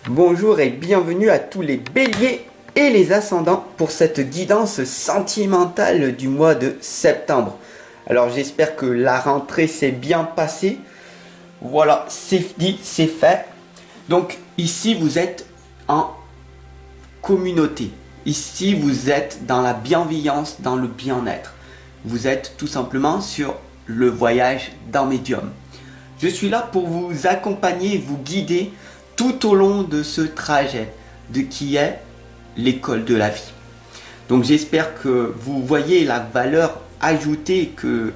Bonjour et bienvenue à tous les béliers et les ascendants pour cette guidance sentimentale du mois de septembre. Alors j'espère que la rentrée s'est bien passée. Voilà, c'est dit, c'est fait. Donc ici vous êtes en communauté. Ici vous êtes dans la bienveillance, dans le bien-être. Vous êtes tout simplement sur le voyage d'un médium. Je suis là pour vous accompagner, vous guider tout au long de ce trajet de qui est l'école de la vie. Donc j'espère que vous voyez la valeur ajoutée que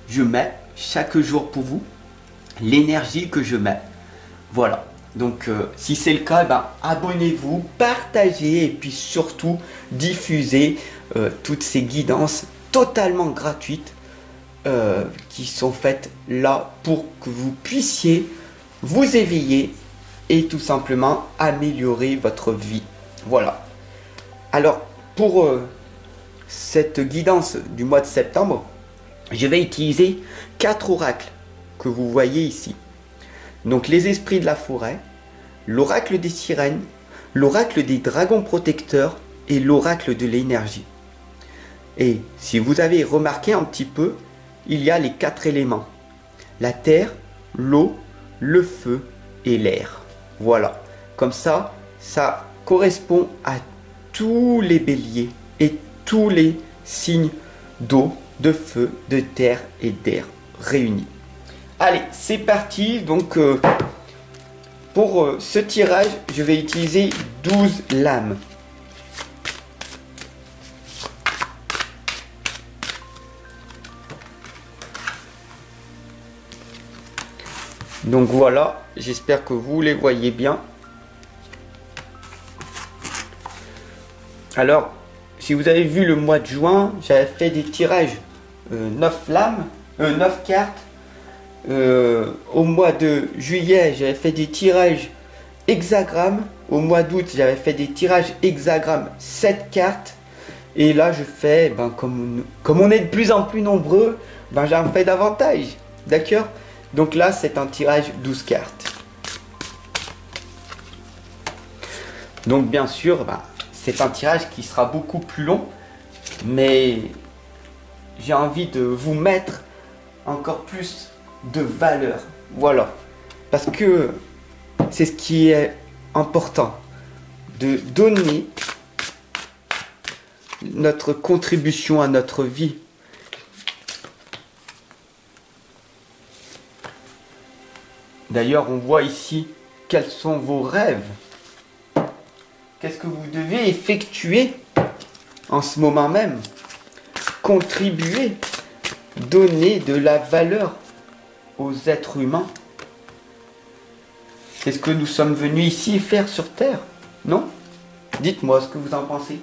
je mets chaque jour pour vous, l'énergie que je mets. Voilà. Donc si c'est le cas, abonnez-vous, partagez et puis surtout diffusez toutes ces guidances totalement gratuites qui sont faites là pour que vous puissiez vous éveiller et tout simplement améliorer votre vie. Voilà. Alors pour cette guidance du mois de septembre, je vais utiliser 4 oracles que vous voyez ici. Donc les esprits de la forêt, l'oracle des sirènes, l'oracle des dragons protecteurs et l'oracle de l'énergie. Et si vous avez remarqué un petit peu, il y a les 4 éléments. La terre, l'eau, le feu et l'air. Voilà. Comme ça, ça correspond à tous les béliers et tous les signes d'eau, de feu, de terre et d'air réunis. Allez, c'est parti. Donc, pour ce tirage, je vais utiliser 12 lames. Donc voilà, j'espère que vous les voyez bien. Alors, si vous avez vu le mois de juin, j'avais fait des tirages 9 cartes. Au mois de juillet, j'avais fait des tirages hexagrammes. Au mois d'août, j'avais fait des tirages hexagrammes 7 cartes. Et là, je fais, comme on est de plus en plus nombreux, j'en fais davantage. D'accord ? Donc là, c'est un tirage 12 cartes. Donc bien sûr, c'est un tirage qui sera beaucoup plus long. Mais j'ai envie de vous mettre encore plus de valeur. Voilà. Parce que c'est ce qui est important. De donner notre contribution à notre vie. D'ailleurs, on voit ici quels sont vos rêves. Qu'est-ce que vous devez effectuer en ce moment même? Contribuer, donner de la valeur aux êtres humains. C'est ce que nous sommes venus ici faire sur Terre, non? Dites-moi ce que vous en pensez.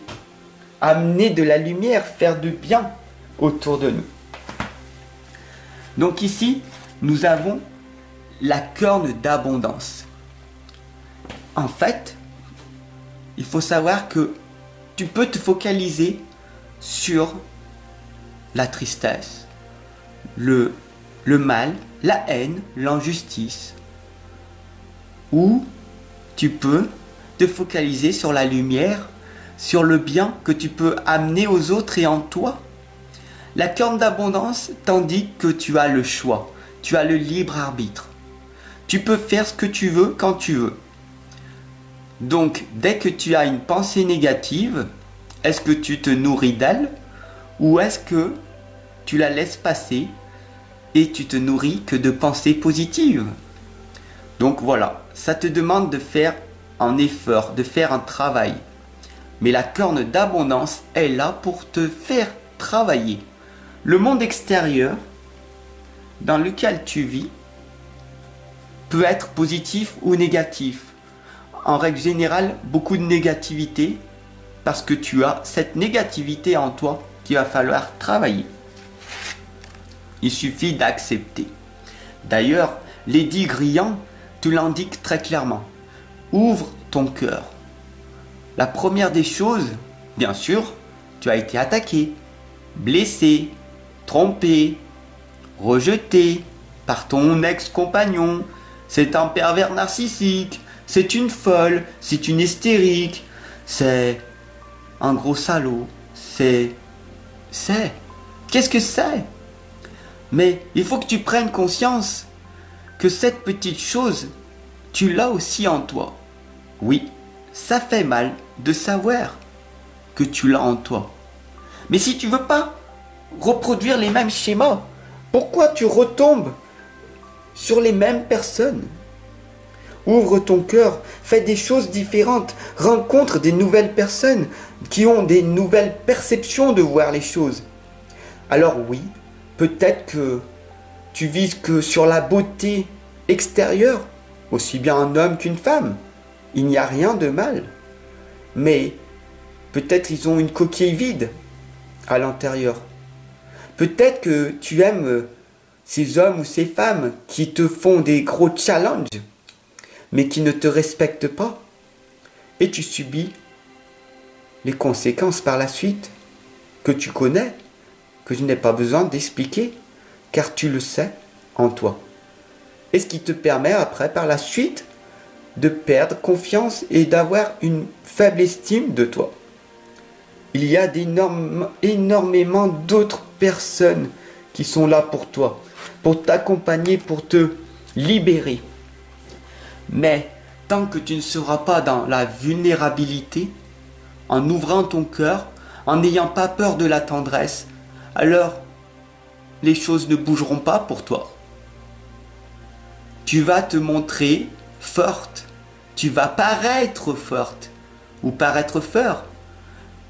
Amener de la lumière, faire du bien autour de nous. Donc ici, nous avons la corne d'abondance. En fait, il faut savoir que tu peux te focaliser sur la tristesse, le mal, la haine, l'injustice. Ou tu peux te focaliser sur la lumière, sur le bien que tu peux amener aux autres et en toi. La corne d'abondance t'indique que tu as le choix, tu as le libre arbitre. Tu peux faire ce que tu veux quand tu veux. Donc, dès que tu as une pensée négative, est-ce que tu te nourris d'elle ou est-ce que tu la laisses passer et tu te nourris que de pensées positives? Donc voilà, ça te demande de faire un effort, de faire un travail. Mais la corne d'abondance est là pour te faire travailler. Le monde extérieur dans lequel tu vis peut être positif ou négatif. En règle générale, beaucoup de négativité parce que tu as cette négativité en toi qu'il va falloir travailler. Il suffit d'accepter. D'ailleurs, Lady Grillant te l'indique très clairement. Ouvre ton cœur. La première des choses, bien sûr, tu as été attaqué, blessé, trompé, rejeté par ton ex-compagnon. C'est un pervers narcissique. c'est une folle, c'est une hystérique, c'est un gros salaud, qu'est-ce que c'est? Mais il faut que tu prennes conscience que cette petite chose, tu l'as aussi en toi. Oui, ça fait mal de savoir que tu l'as en toi. Mais si tu veux pas reproduire les mêmes schémas, pourquoi tu retombes sur les mêmes personnes? Ouvre ton cœur, fais des choses différentes, rencontre des nouvelles personnes qui ont des nouvelles perceptions de voir les choses. Alors oui, peut-être que tu vises que sur la beauté extérieure, aussi bien un homme qu'une femme. Il n'y a rien de mal. Mais peut-être ils ont une coquille vide à l'intérieur. Peut-être que tu aimes ces hommes ou ces femmes qui te font des gros challenges, mais qui ne te respectent pas. Et tu subis les conséquences par la suite, que tu connais, que je n'ai pas besoin d'expliquer, car tu le sais en toi. Et ce qui te permet après, par la suite, de perdre confiance et d'avoir une faible estime de toi. Il y a énormément d'autres personnes qui sont là pour toi, pour t'accompagner, pour te libérer. Mais tant que tu ne seras pas dans la vulnérabilité, en ouvrant ton cœur, en n'ayant pas peur de la tendresse, alors les choses ne bougeront pas pour toi. Tu vas te montrer forte, tu vas paraître forte ou paraître fort.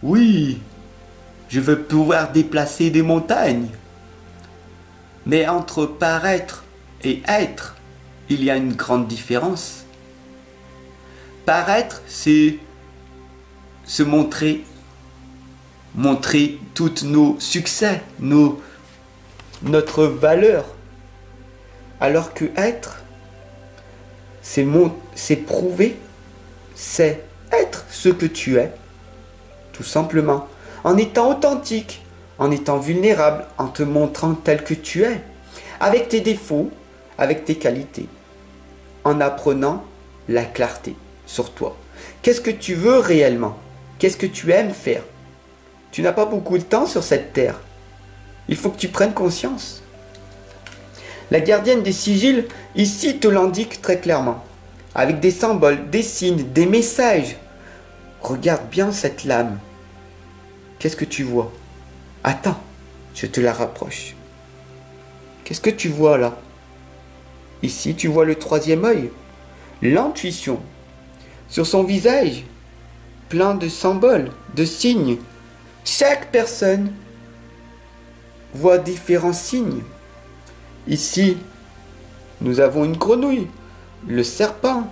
Oui, je veux pouvoir déplacer des montagnes. Mais entre paraître et être, il y a une grande différence. Paraître, c'est se montrer, montrer tous nos succès, notre valeur. Alors que être, c'est prouver, c'est être ce que tu es, tout simplement, en étant authentique, en étant vulnérable, en te montrant tel que tu es, avec tes défauts, avec tes qualités, en apprenant la clarté sur toi. Qu'est-ce que tu veux réellement? Qu'est-ce que tu aimes faire? Tu n'as pas beaucoup de temps sur cette terre. Il faut que tu prennes conscience. La gardienne des sigils, ici, te l'indique très clairement, avec des symboles, des signes, des messages. Regarde bien cette lame. Qu'est-ce que tu vois? Attends, je te la rapproche. Qu'est-ce que tu vois là? Ici, tu vois le troisième œil, l'intuition. Sur son visage, plein de symboles, de signes. Chaque personne voit différents signes. Ici, nous avons une grenouille, le serpent,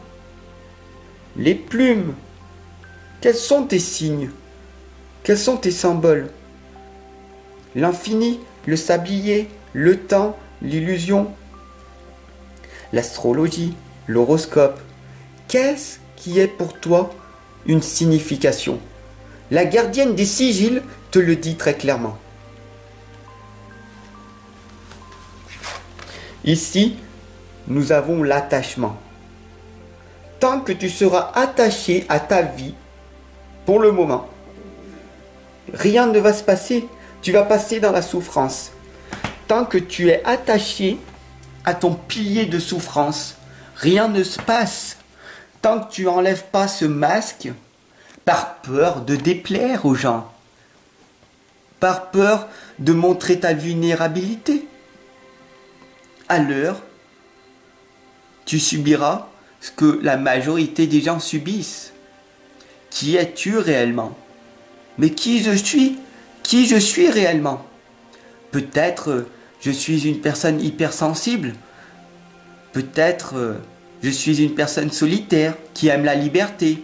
les plumes. Quels sont tes signes? Quels sont tes symboles? L'infini, le sablier, le temps, l'illusion, l'astrologie, l'horoscope. Qu'est-ce qui est pour toi une signification? La gardienne des sigils te le dit très clairement. Ici, nous avons l'attachement. Tant que tu seras attaché à ta vie, pour le moment, rien ne va se passer. Tu vas passer dans la souffrance. Tant que tu es attaché à ton pilier de souffrance, rien ne se passe. Tant que tu n'enlèves pas ce masque, par peur de déplaire aux gens, par peur de montrer ta vulnérabilité, alors tu subiras ce que la majorité des gens subissent. Qui es-tu réellement? Mais qui je suis? Qui je suis réellement? Peut-être je suis une personne hypersensible. Peut-être je suis une personne solitaire qui aime la liberté.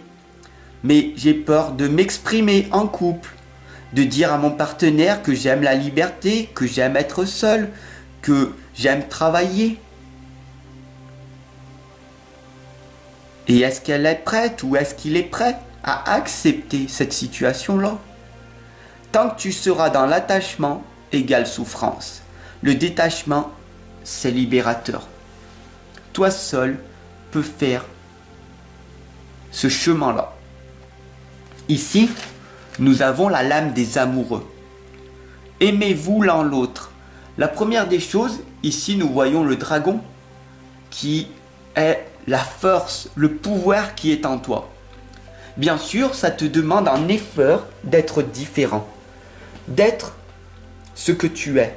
Mais j'ai peur de m'exprimer en couple, de dire à mon partenaire que j'aime la liberté, que j'aime être seul, que j'aime travailler. Et est-ce qu'elle est prête ou est-ce qu'il est prêt à accepter cette situation-là? Tant que tu seras dans l'attachement, égale souffrance. Le détachement, c'est libérateur. Toi seul peux faire ce chemin-là. Ici, nous avons la lame des amoureux. Aimez-vous l'un l'autre. La première des choses, ici nous voyons le dragon qui est la force, le pouvoir qui est en toi. Bien sûr, ça te demande un effort d'être différent, d'être ce que tu es.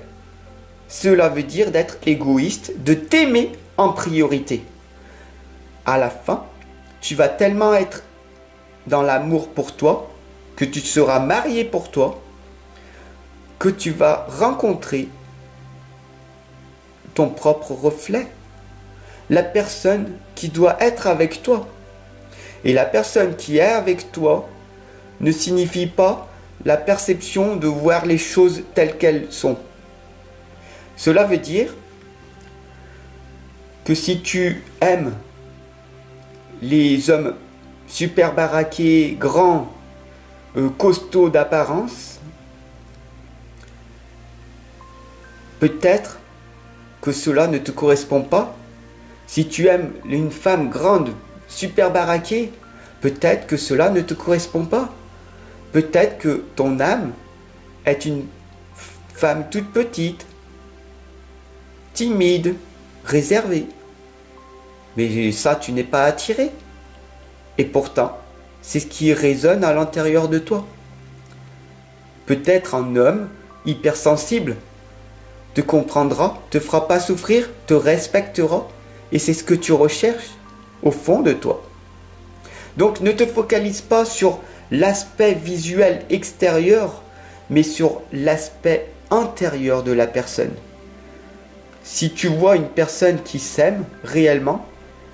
Cela veut dire d'être égoïste, de t'aimer en priorité. À la fin, tu vas tellement être dans l'amour pour toi, que tu seras marié pour toi, que tu vas rencontrer ton propre reflet, la personne qui doit être avec toi. Et la personne qui est avec toi ne signifie pas la perception de voir les choses telles qu'elles sont. Cela veut dire que si tu aimes les hommes super baraqués, grands, costauds d'apparence, peut-être que cela ne te correspond pas. Si tu aimes une femme grande, super baraquée, peut-être que cela ne te correspond pas. Peut-être que ton âme est une femme toute petite, timide, réservée. Mais ça, tu n'es pas attiré. Et pourtant, c'est ce qui résonne à l'intérieur de toi. Peut-être un homme hypersensible te comprendra, te fera pas souffrir, te respectera. Et c'est ce que tu recherches au fond de toi. Donc ne te focalise pas sur l'aspect visuel extérieur, mais sur l'aspect intérieur de la personne. Si tu vois une personne qui s'aime réellement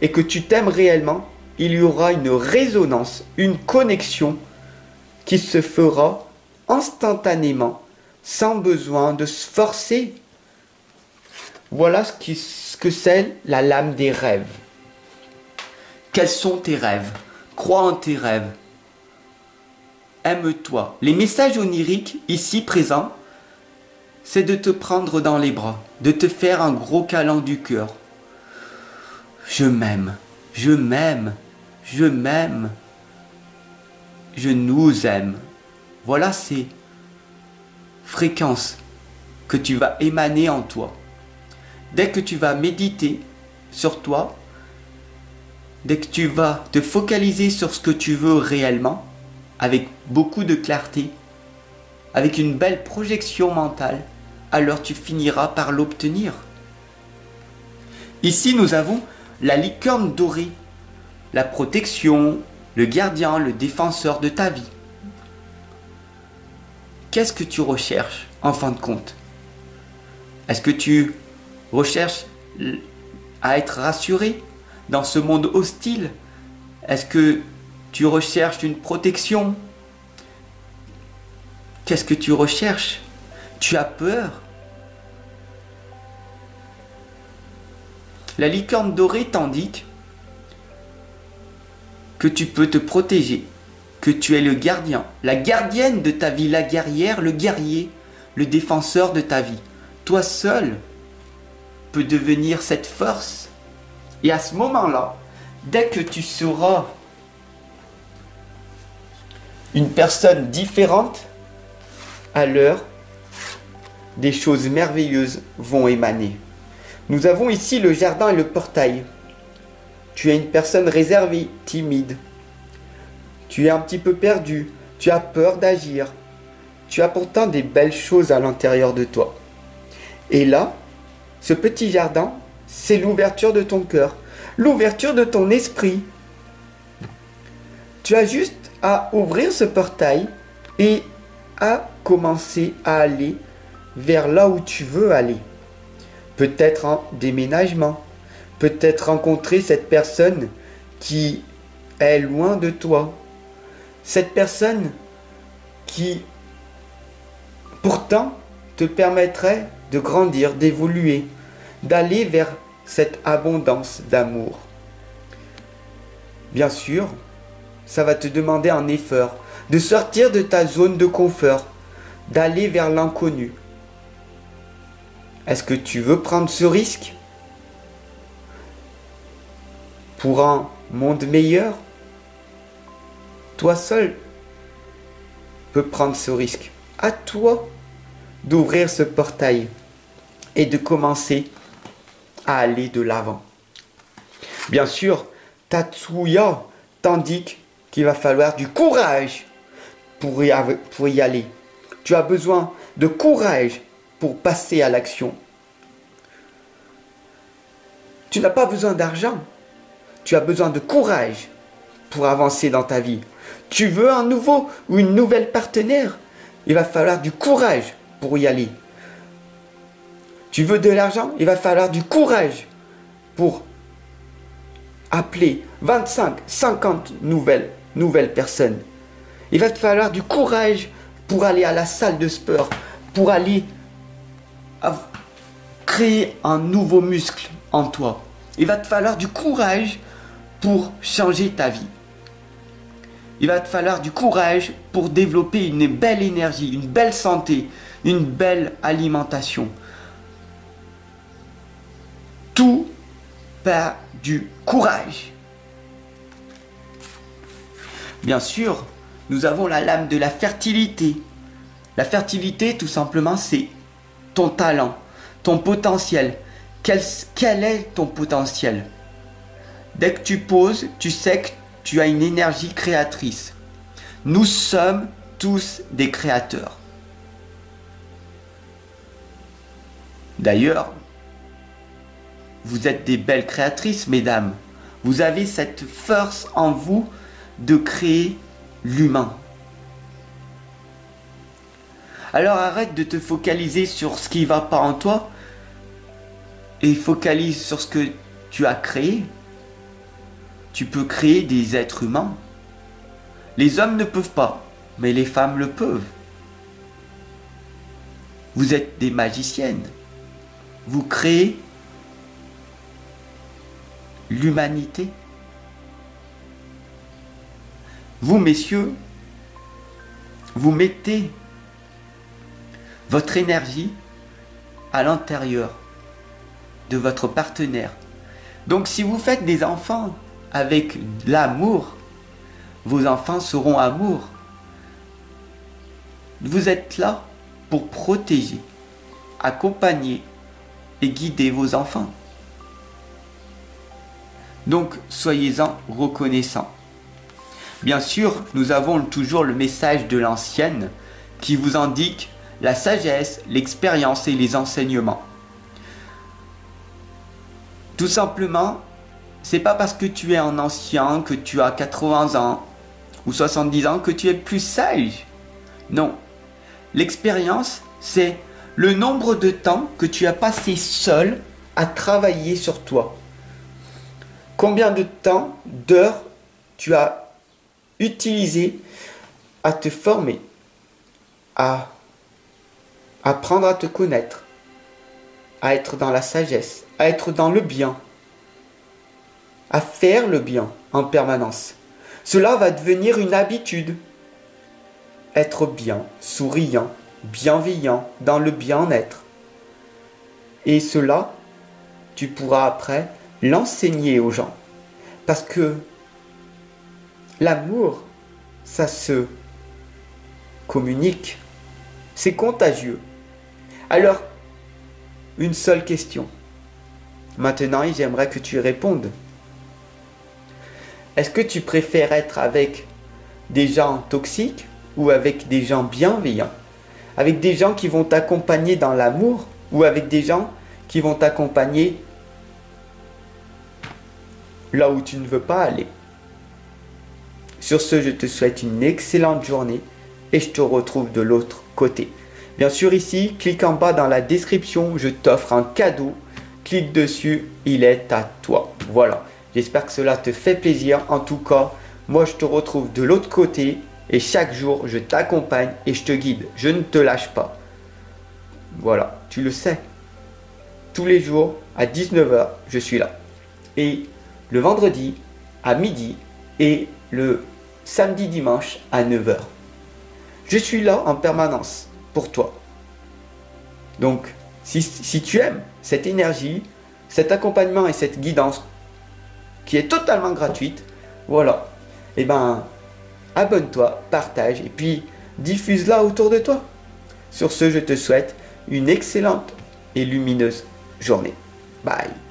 et que tu t'aimes réellement, il y aura une résonance, une connexion qui se fera instantanément, sans besoin de se forcer. Voilà ce que c'est la lame des rêves. Quels sont tes rêves? Crois en tes rêves. Aime-toi. Les messages oniriques ici présents, c'est de te prendre dans les bras, de te faire un gros câlin du cœur. Je m'aime, je m'aime, je m'aime, je nous aime. Voilà ces fréquences que tu vas émaner en toi. Dès que tu vas méditer sur toi, dès que tu vas te focaliser sur ce que tu veux réellement, avec beaucoup de clarté, avec une belle projection mentale, alors tu finiras par l'obtenir. Ici, nous avons la licorne dorée, la protection, le gardien, le défenseur de ta vie. Qu'est-ce que tu recherches en fin de compte? Est-ce que tu recherches à être rassuré dans ce monde hostile? Est-ce que tu recherches une protection? Qu'est-ce que tu recherches? Tu as peur? La licorne dorée t'indique que tu peux te protéger, que tu es le gardien, la gardienne de ta vie, la guerrière, le guerrier, le défenseur de ta vie. Toi seul peux devenir cette force. Et à ce moment-là, dès que tu seras une personne différente, alors des choses merveilleuses vont émaner. Nous avons ici le jardin et le portail. Tu es une personne réservée, timide. Tu es un petit peu perdu. Tu as peur d'agir. Tu as pourtant des belles choses à l'intérieur de toi. Et là, ce petit jardin, c'est l'ouverture de ton cœur, l'ouverture de ton esprit. Tu as juste à ouvrir ce portail et à commencer à aller vers là où tu veux aller. Peut-être en déménagement, peut-être rencontrer cette personne qui est loin de toi. Cette personne qui, pourtant, te permettrait de grandir, d'évoluer, d'aller vers cette abondance d'amour. Bien sûr, ça va te demander un effort, de sortir de ta zone de confort, d'aller vers l'inconnu. Est-ce que tu veux prendre ce risque pour un monde meilleur? Toi seul peux prendre ce risque. À toi d'ouvrir ce portail et de commencer à aller de l'avant. Bien sûr, Tatsuya t'indique qu'il va falloir du courage pour y aller. Tu as besoin de courage pour passer à l'action. Tu n'as pas besoin d'argent. Tu as besoin de courage pour avancer dans ta vie. Tu veux un nouveau ou une nouvelle partenaire? Il va falloir du courage pour y aller. Tu veux de l'argent? Il va falloir du courage pour appeler 25, 50 nouvelles personnes. Il va te falloir du courage pour aller à la salle de sport, pour aller créer un nouveau muscle en toi. Il va te falloir du courage pour changer ta vie. Il va te falloir du courage pour développer une belle énergie, une belle santé, une belle alimentation. Tout par du courage. Bien sûr, nous avons la lame de la fertilité. La fertilité, tout simplement, c'est ton talent, ton potentiel. Quel est ton potentiel? Dès que tu poses, tu sais que tu as une énergie créatrice. Nous sommes tous des créateurs. D'ailleurs, vous êtes des belles créatrices, mesdames. Vous avez cette force en vous de créer l'humain. Alors arrête de te focaliser sur ce qui ne va pas en toi et focalise sur ce que tu as créé. Tu peux créer des êtres humains. Les hommes ne peuvent pas, mais les femmes le peuvent. Vous êtes des magiciennes. Vous créez l'humanité. Vous, messieurs, vous mettez votre énergie à l'intérieur de votre partenaire. Donc si vous faites des enfants avec l'amour, vos enfants seront amour. Vous êtes là pour protéger, accompagner et guider vos enfants. Donc soyez-en reconnaissants. Bien sûr, nous avons toujours le message de l'ancienne qui vous indique la sagesse, l'expérience et les enseignements. Tout simplement, c'est pas parce que tu es un ancien, que tu as 80 ans ou 70 ans que tu es plus sage. Non. L'expérience, c'est le nombre de temps que tu as passé seul à travailler sur toi. Combien de temps, d'heures tu as utilisé à te former, à apprendre à te connaître, à être dans la sagesse, à être dans le bien, à faire le bien en permanence. Cela va devenir une habitude. Être bien, souriant, bienveillant, dans le bien-être. Et cela, tu pourras après l'enseigner aux gens. Parce que l'amour, ça se communique. C'est contagieux. Alors, une seule question. Maintenant, j'aimerais que tu y répondes. Est-ce que tu préfères être avec des gens toxiques ou avec des gens bienveillants? Avec des gens qui vont t'accompagner dans l'amour ou avec des gens qui vont t'accompagner là où tu ne veux pas aller? Sur ce, je te souhaite une excellente journée et je te retrouve de l'autre côté. Bien sûr, ici, clique en bas dans la description, je t'offre un cadeau. Clique dessus, il est à toi. Voilà, j'espère que cela te fait plaisir. En tout cas, moi je te retrouve de l'autre côté et chaque jour, je t'accompagne et je te guide. Je ne te lâche pas. Voilà, tu le sais. Tous les jours, à 19 h, je suis là. Et le vendredi, à midi et le samedi dimanche à 9 h. Je suis là en permanence pour toi. Donc, si tu aimes cette énergie, cet accompagnement et cette guidance qui est totalement gratuite, voilà, et ben, abonne-toi, partage et puis diffuse-la autour de toi. Sur ce, je te souhaite une excellente et lumineuse journée. Bye.